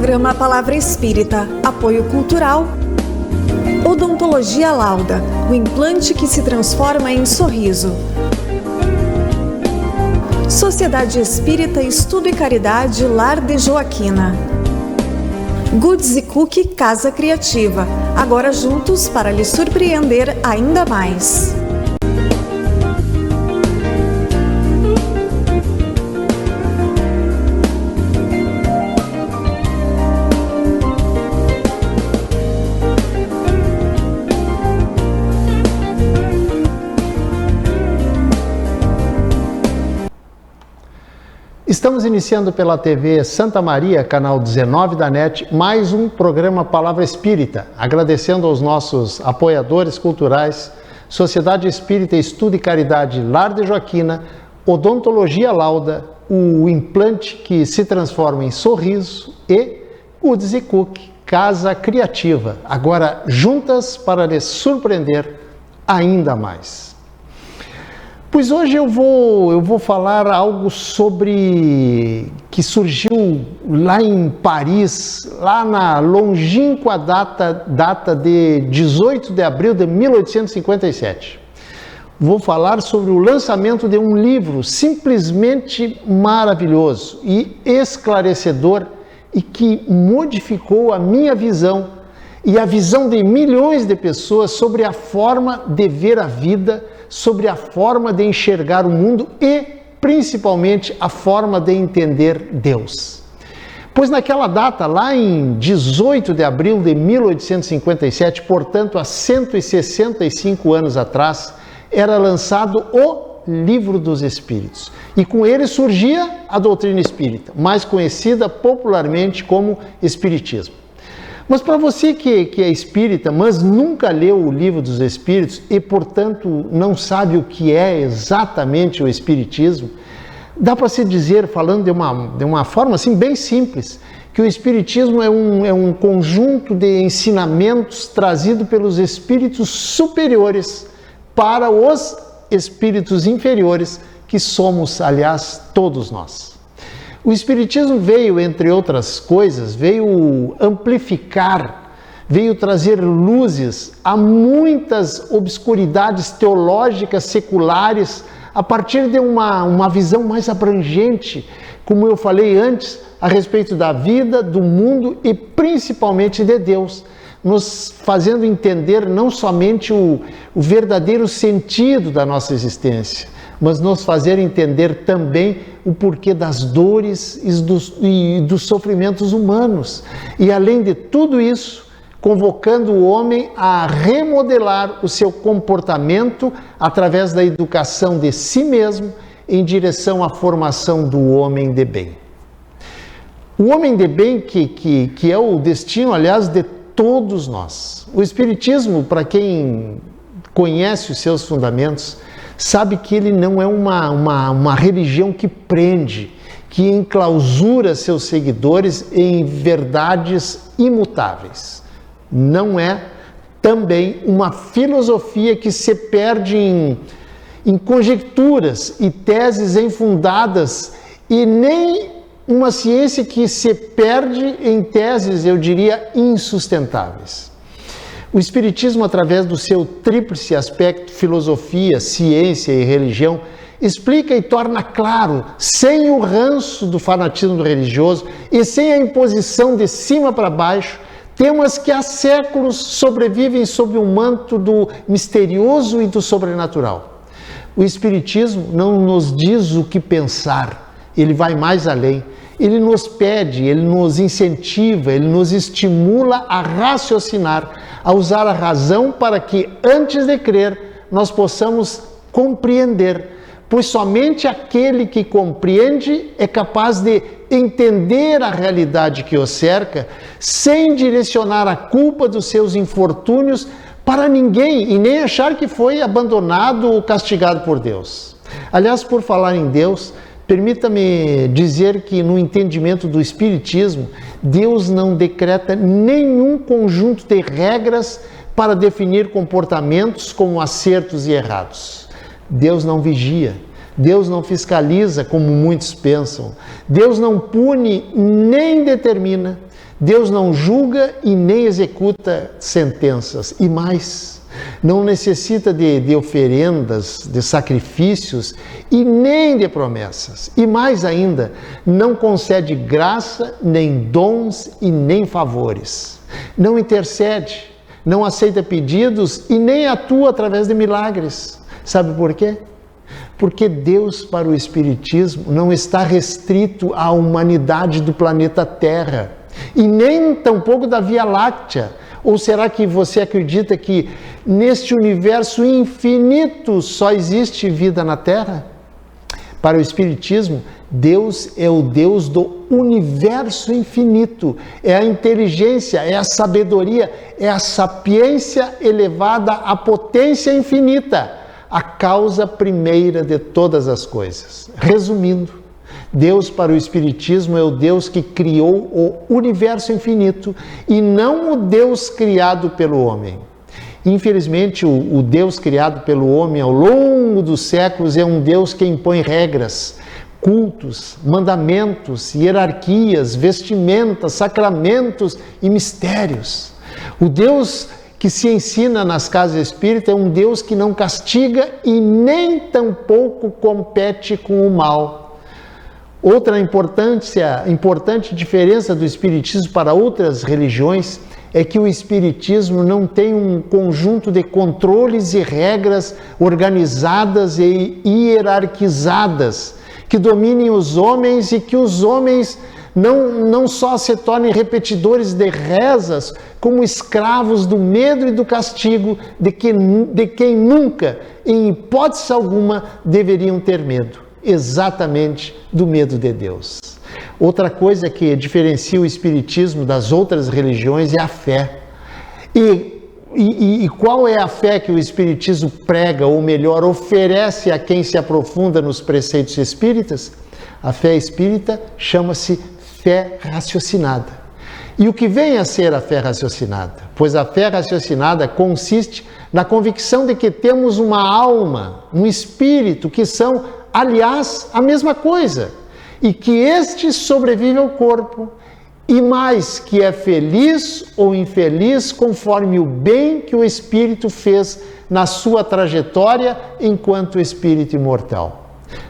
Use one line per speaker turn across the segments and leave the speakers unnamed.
Programa Palavra Espírita, apoio cultural. Odontologia Lauda, o implante que se transforma em sorriso. Sociedade Espírita Estudo e Caridade Lar de Joaquina. Goods e Cookie Casa Criativa, agora juntos para lhe surpreender ainda mais.
Estamos iniciando pela TV Santa Maria, canal 19 da NET, mais um programa Palavra Espírita, agradecendo aos nossos apoiadores culturais, Sociedade Espírita Estudo e Caridade Lar de Joaquina, Odontologia Lauda, o implante que se transforma em sorriso e Goods e Cookie Casa Criativa, agora juntas para lhes surpreender ainda mais. Pois hoje eu vou falar algo sobre que surgiu lá em Paris, lá na longínqua data de 18 de abril de 1857. Vou falar sobre o lançamento de um livro simplesmente maravilhoso e esclarecedor e que modificou a minha visão e a visão de milhões de pessoas sobre a forma de ver a vida, sobre a forma de enxergar o mundo e, principalmente, a forma de entender Deus. Pois naquela data, lá em 18 de abril de 1857, portanto, há 165 anos atrás, era lançado o Livro dos Espíritos. E com ele surgia a doutrina espírita, mais conhecida popularmente como Espiritismo. Mas para você que é espírita, mas nunca leu o Livro dos Espíritos e, portanto, não sabe o que é exatamente o Espiritismo, dá para se dizer, falando de uma forma assim bem simples, que o Espiritismo é um conjunto de ensinamentos trazido pelos espíritos superiores para os espíritos inferiores, que somos, aliás, todos nós. O Espiritismo veio, entre outras coisas, veio amplificar, veio trazer luzes a muitas obscuridades teológicas seculares a partir de uma visão mais abrangente, como eu falei antes, a respeito da vida, do mundo e principalmente de Deus, nos fazendo entender não somente o verdadeiro sentido da nossa existência, mas nos fazer entender também o porquê das dores e dos sofrimentos humanos. E além de tudo isso, convocando o homem a remodelar o seu comportamento através da educação de si mesmo em direção à formação do homem de bem. O homem de bem que é o destino, aliás, de todos nós. O Espiritismo, para quem conhece os seus fundamentos, sabe que ele não é uma religião que prende, que enclausura seus seguidores em verdades imutáveis. Não é também uma filosofia que se perde em conjecturas e teses infundadas e nem uma ciência que se perde em teses, eu diria, insustentáveis. O Espiritismo, através do seu tríplice aspecto, filosofia, ciência e religião, explica e torna claro, sem o ranço do fanatismo religioso e sem a imposição de cima para baixo, temas que há séculos sobrevivem sob o manto do misterioso e do sobrenatural. O Espiritismo não nos diz o que pensar, ele vai mais além. Ele nos pede, ele nos incentiva, ele nos estimula a raciocinar, a usar a razão para que, antes de crer, nós possamos compreender. Pois somente aquele que compreende é capaz de entender a realidade que o cerca, sem direcionar a culpa dos seus infortúnios para ninguém e nem achar que foi abandonado ou castigado por Deus. Aliás, por falar em Deus, permita-me dizer que no entendimento do Espiritismo, Deus não decreta nenhum conjunto de regras para definir comportamentos como acertos e errados. Deus não vigia, Deus não fiscaliza como muitos pensam, Deus não pune nem determina, Deus não julga e nem executa sentenças. E mais, não necessita de oferendas, de sacrifícios e nem de promessas. E mais ainda, não concede graça, nem dons e nem favores. Não intercede, não aceita pedidos e nem atua através de milagres. Sabe por quê? Porque Deus, para o Espiritismo, não está restrito à humanidade do planeta Terra e nem tampouco da Via Láctea. Ou será que você acredita que neste universo infinito só existe vida na Terra? Para o Espiritismo, Deus é o Deus do universo infinito, é a inteligência, é a sabedoria, é a sapiência elevada à potência infinita, a causa primeira de todas as coisas. Resumindo, Deus para o Espiritismo é o Deus que criou o universo infinito e não o Deus criado pelo homem. Infelizmente, o Deus criado pelo homem ao longo dos séculos é um Deus que impõe regras, cultos, mandamentos, hierarquias, vestimentas, sacramentos e mistérios. O Deus que se ensina nas casas espíritas é um Deus que não castiga e nem tampouco compete com o mal. Outra importante diferença do Espiritismo para outras religiões é que o Espiritismo não tem um conjunto de controles e regras organizadas e hierarquizadas que dominem os homens e que os homens não só se tornem repetidores de rezas, como escravos do medo e do castigo de quem nunca, em hipótese alguma, deveriam ter medo. Exatamente do medo de Deus. Outra coisa que diferencia o Espiritismo das outras religiões é a fé. E qual é a fé que o Espiritismo prega, ou melhor, oferece a quem se aprofunda nos preceitos espíritas? A fé espírita chama-se fé raciocinada. E o que vem a ser a fé raciocinada? Pois a fé raciocinada consiste na convicção de que temos uma alma, um espírito, que são, aliás, a mesma coisa, e que este sobrevive ao corpo, e mais, que é feliz ou infeliz conforme o bem que o espírito fez na sua trajetória enquanto espírito imortal.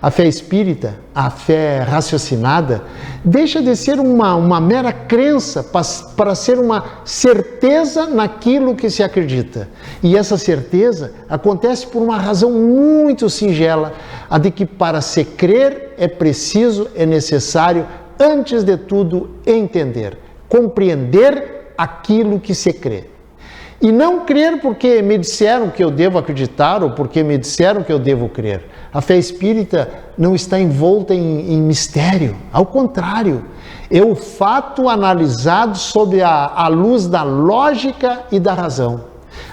A fé espírita, a fé raciocinada, deixa de ser uma mera crença para ser uma certeza naquilo que se acredita. E essa certeza acontece por uma razão muito singela, a de que para se crer é necessário, antes de tudo, entender, compreender aquilo que se crê. E não crer porque me disseram que eu devo acreditar ou porque me disseram que eu devo crer. A fé espírita não está envolta em mistério. Ao contrário, é o fato analisado sob a luz da lógica e da razão.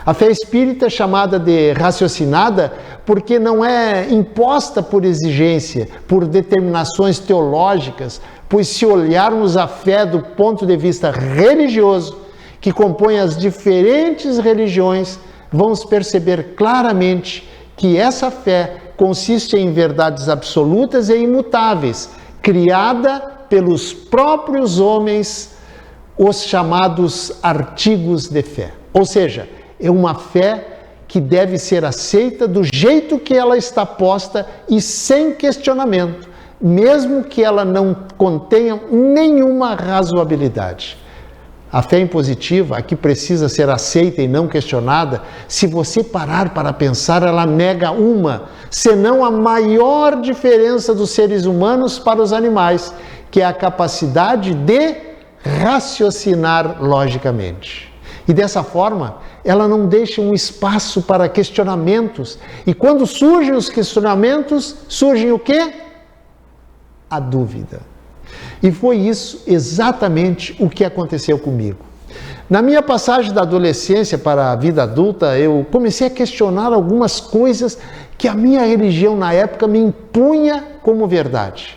A fé espírita é chamada de raciocinada porque não é imposta por exigência, por determinações teológicas, pois se olharmos a fé do ponto de vista religioso, que compõe as diferentes religiões, vamos perceber claramente que essa fé consiste em verdades absolutas e imutáveis, criada pelos próprios homens, os chamados artigos de fé. Ou seja, é uma fé que deve ser aceita do jeito que ela está posta e sem questionamento, mesmo que ela não contenha nenhuma razoabilidade. A fé impositiva, a que precisa ser aceita e não questionada, se você parar para pensar, ela nega senão a maior diferença dos seres humanos para os animais, que é a capacidade de raciocinar logicamente. E dessa forma, ela não deixa um espaço para questionamentos. E quando surgem os questionamentos, surgem o quê? A dúvida. E foi isso exatamente o que aconteceu comigo. Na minha passagem da adolescência para a vida adulta, eu comecei a questionar algumas coisas que a minha religião na época me impunha como verdade.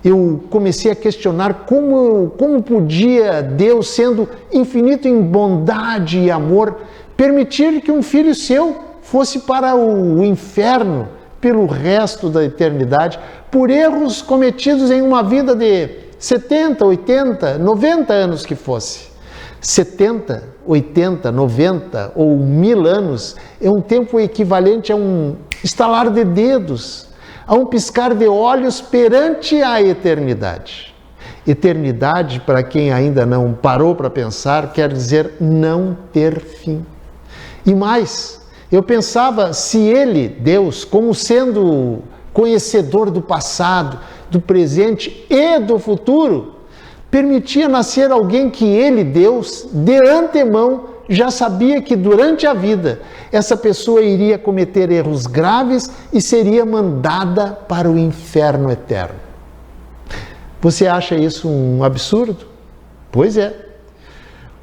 Eu comecei a questionar como podia Deus, sendo infinito em bondade e amor, permitir que um filho seu fosse para o inferno pelo resto da eternidade, por erros cometidos em uma vida de 70, 80, 90 anos que fosse. 70, 80, 90 ou 1000 anos é um tempo equivalente a um estalar de dedos, a um piscar de olhos perante a eternidade. Eternidade, para quem ainda não parou para pensar, quer dizer não ter fim. E mais, eu pensava se ele, Deus, como sendo conhecedor do passado, do presente e do futuro, permitia nascer alguém que ele, Deus, de antemão já sabia que durante a vida essa pessoa iria cometer erros graves e seria mandada para o inferno eterno. Você acha isso um absurdo? Pois é.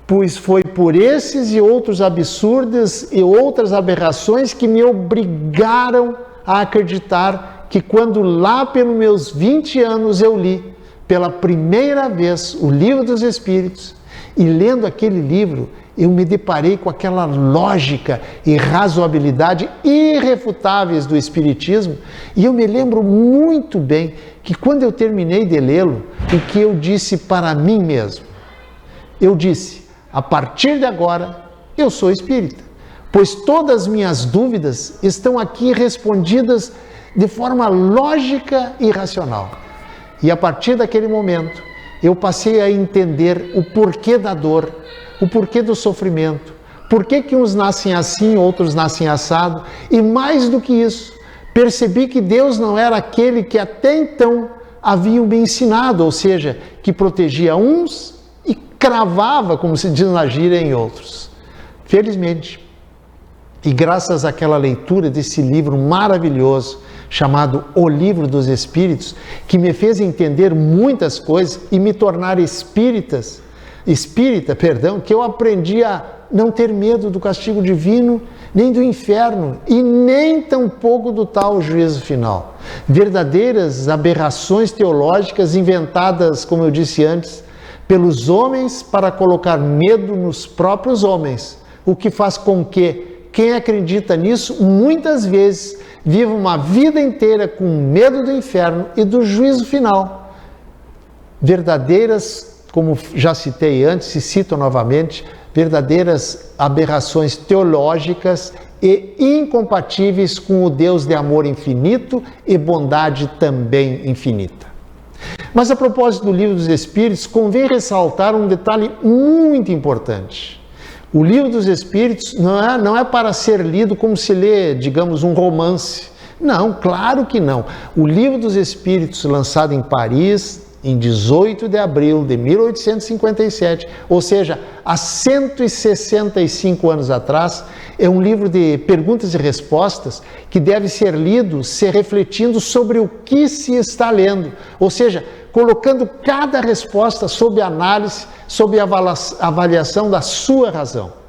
Pois foi por esses e outros absurdos e outras aberrações que me obrigaram a acreditar que quando lá pelos meus 20 anos eu li pela primeira vez o Livro dos Espíritos, e lendo aquele livro eu me deparei com aquela lógica e razoabilidade irrefutáveis do Espiritismo, e eu me lembro muito bem que quando eu terminei de lê-lo, o que eu disse para mim mesmo, eu disse: a partir de agora eu sou espírita, pois todas as minhas dúvidas estão aqui respondidas de forma lógica e racional. E a partir daquele momento, eu passei a entender o porquê da dor, o porquê do sofrimento, por que uns nascem assim, outros nascem assado, e mais do que isso, percebi que Deus não era aquele que até então haviam me ensinado, ou seja, que protegia uns e cravava, como se diz na gíria, em outros. Felizmente, e graças àquela leitura desse livro maravilhoso, chamado O Livro dos Espíritos, que me fez entender muitas coisas e me tornar espírita, que eu aprendi a não ter medo do castigo divino, nem do inferno, e nem tampouco do tal juízo final. Verdadeiras aberrações teológicas inventadas, como eu disse antes, pelos homens para colocar medo nos próprios homens, o que faz com que quem acredita nisso, muitas vezes, viva uma vida inteira com medo do inferno e do juízo final. Verdadeiras, como já citei antes e cito novamente, verdadeiras aberrações teológicas e incompatíveis com o Deus de amor infinito e bondade também infinita. Mas a propósito do Livro dos Espíritos, convém ressaltar um detalhe muito importante. O Livro dos Espíritos não é para ser lido como se lê, digamos, um romance. Não, claro que não. O Livro dos Espíritos, lançado em Paris, em 18 de abril de 1857, ou seja, há 165 anos atrás, é um livro de perguntas e respostas que deve ser lido se refletindo sobre o que se está lendo, ou seja, colocando cada resposta sob análise, sob avaliação da sua razão.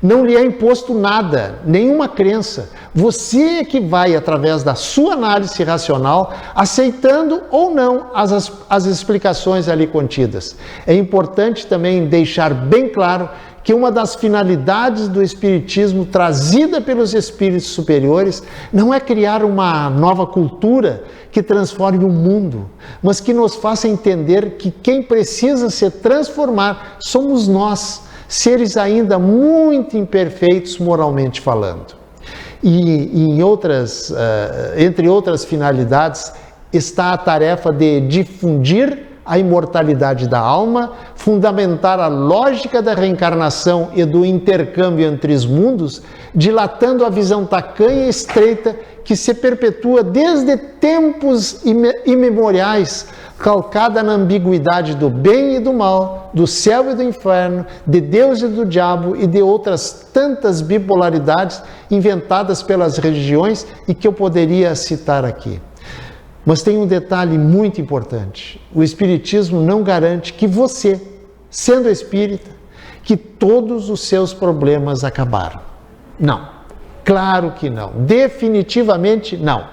Não lhe é imposto nada, nenhuma crença. Você é que vai, através da sua análise racional, aceitando ou não as explicações ali contidas. É importante também deixar bem claro que uma das finalidades do Espiritismo trazida pelos espíritos superiores não é criar uma nova cultura que transforme o mundo, mas que nos faça entender que quem precisa se transformar somos nós, seres ainda muito imperfeitos moralmente falando. Entre outras finalidades, está a tarefa de difundir a imortalidade da alma, fundamentar a lógica da reencarnação e do intercâmbio entre os mundos, dilatando a visão tacanha e estreita que se perpetua desde tempos imemoriais, calcada na ambiguidade do bem e do mal, do céu e do inferno, de Deus e do diabo e de outras tantas bipolaridades inventadas pelas religiões e que eu poderia citar aqui. Mas tem um detalhe muito importante. O Espiritismo não garante que você, sendo espírita, que todos os seus problemas acabaram. Não. Claro que não. Definitivamente não.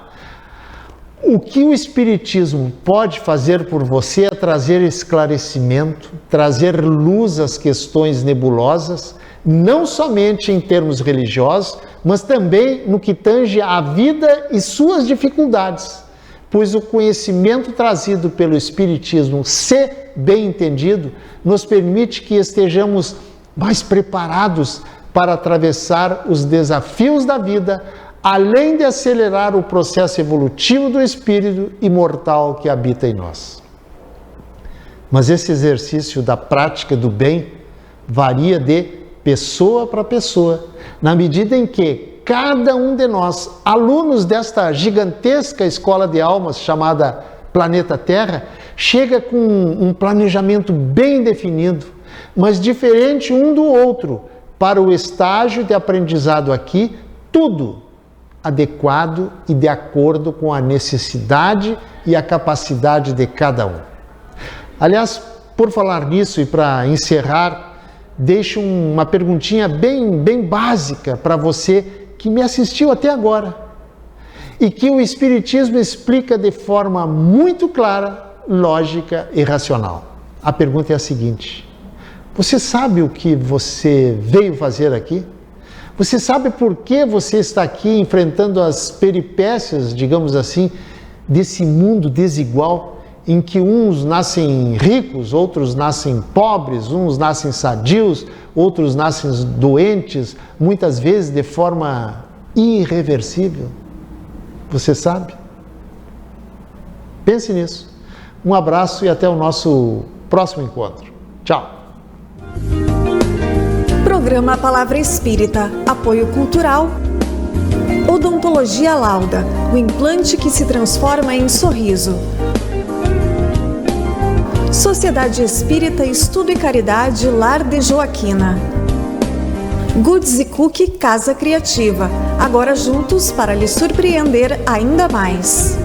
O que o Espiritismo pode fazer por você é trazer esclarecimento, trazer luz às questões nebulosas, não somente em termos religiosos, mas também no que tange à vida e suas dificuldades. pois o conhecimento trazido pelo Espiritismo, se bem entendido, nos permite que estejamos mais preparados para atravessar os desafios da vida, além de acelerar o processo evolutivo do espírito imortal que habita em nós. Mas esse exercício da prática do bem varia de pessoa para pessoa, na medida em que cada um de nós, alunos desta gigantesca escola de almas chamada Planeta Terra, chega com um planejamento bem definido, mas diferente um do outro, para o estágio de aprendizado aqui, tudo adequado e de acordo com a necessidade e a capacidade de cada um. Aliás, por falar nisso e para encerrar, deixo uma perguntinha bem básica para você que me assistiu até agora e que o Espiritismo explica de forma muito clara, lógica e racional. A pergunta é a seguinte: você sabe o que você veio fazer aqui? Você sabe por que você está aqui enfrentando as peripécias, digamos assim, desse mundo desigual em que uns nascem ricos, outros nascem pobres, uns nascem sadios, outros nascem doentes, muitas vezes de forma irreversível? Você sabe? Pense nisso. Um abraço e até o nosso próximo encontro. Tchau!
Programa Palavra Espírita, apoio cultural, Odontologia Lauda, o implante que se transforma em sorriso. Sociedade Espírita Estudo e Caridade Lar de Joaquina. Goods & Cookie Casa Criativa, agora juntos para lhe surpreender ainda mais.